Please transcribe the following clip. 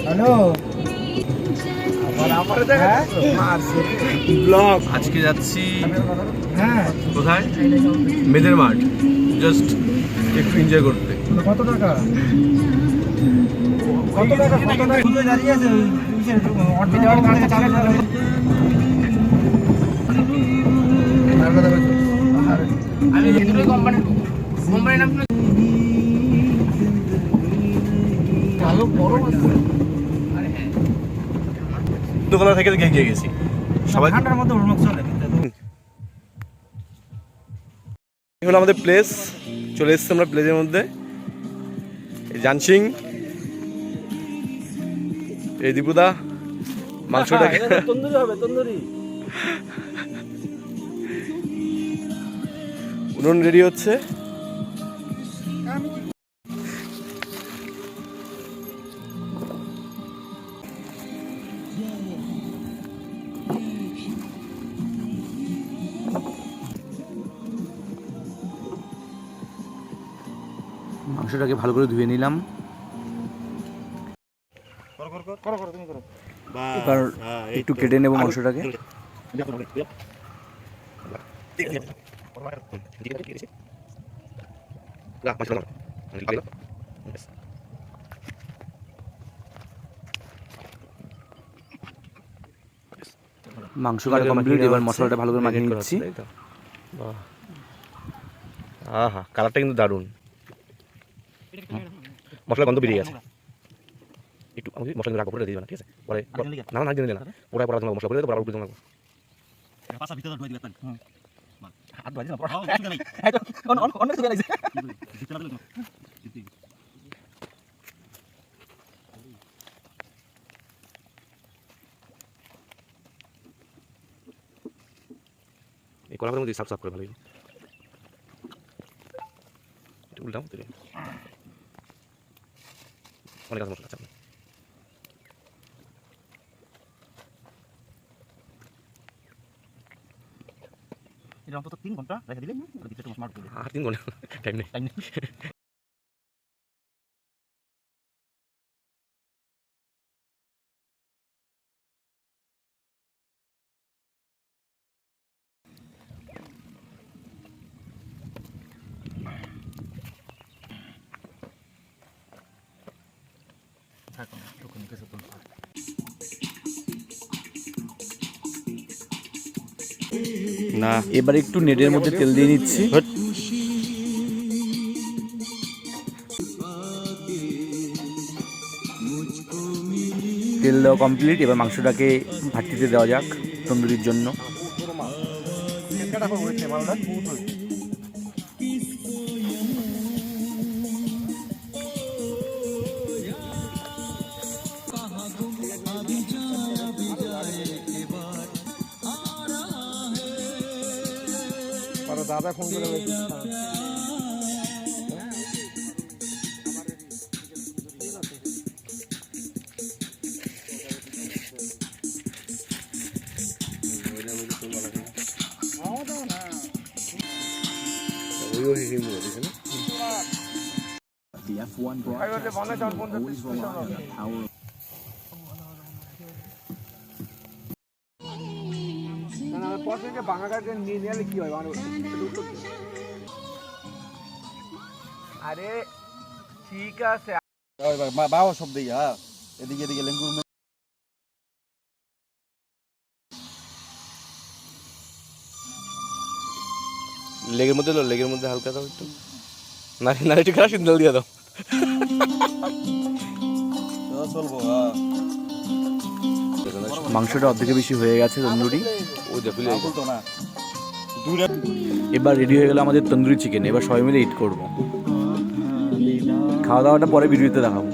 Hello blog আজকে যাচ্ছি হ্যাঁ কোথায়? মেদের মাঠ, জাস্ট একটু এনজয় করতে। কত টাকা কত টাকা দাঁড়িয়ে আছে দোকান থেকে গিয়ে গেছি সবাই। ঠান্ডার মধ্যে চলে এই হলো আমাদের প্লেস, চলে এসেছি আমরা প্লেসের মধ্যে। জানসিং, এই দীপুদা মাংসটাকে তন্দুরি হবে, তন্দুরি উনুন রেডি হচ্ছে। মাংসটাকে ভালো করে ধুয়ে নিলাম। এবার একটু কেটে নেব মাংসটাকে। মাংস কাটা কমপ্লিট, এবার মশলাটা ভালো করে মাখিয়ে নিচ্ছি। হ্যাঁ, কালারটা কিন্তু দারুণ, মশলা গন্ধ বেরিয়ে গেছে। একটু আমি মশলা রাখবো, পরে দিয়ে দিবেন, ঠিক আছে? পরে না না দিন না, পরে পরে তোমাকে মশলা করে দেবো, পরে আবার একটু তোমাকে পাঁচটা ভিতরে ধুয়ে দিবেন। হাত ধুয়ে দিলাম, পরে অনেক ধুয়ে লাগছে। এই কলার মধ্যে সাফ সাফ করে ভালো একটু উল্টাও, অনেক আছে মশলা আছে। এটা অন্তত 3 ঘন্টা রেখে দিলে ভিতরে মাছ মারতে আর 3 ঘন্টা টাইম নেই। না, এবার একটু নেটের মধ্যে তেল দিয়ে নিচ্ছি। তেল দেওয়া কমপ্লিট, এবার মাংসটাকে ভাটিতে দেওয়া যাক তন্দুরির জন্য। দাদা ফোন করে কি হয়? আরে ঠিক আছে বাবা সব দিকে, হ্যাঁ এদিকে এদিকে লেঙ্গুর লেগের মধ্যে লো, লেগের মধ্যে হালকা দাও একটু, না একটু খারাপ তেল দিয়ে দাও। চলবো। মাংসটা অর্ধেকে বেশি হয়ে গেছে তন্দুরি। ওই দেখো না এবার রেডি হয়ে গেল আমাদের তন্দুরি চিকেন। এবার সবাই মিলে ইট করবো। খাওয়া দাওয়াটা পরে ভিডিওতে দেখাবো।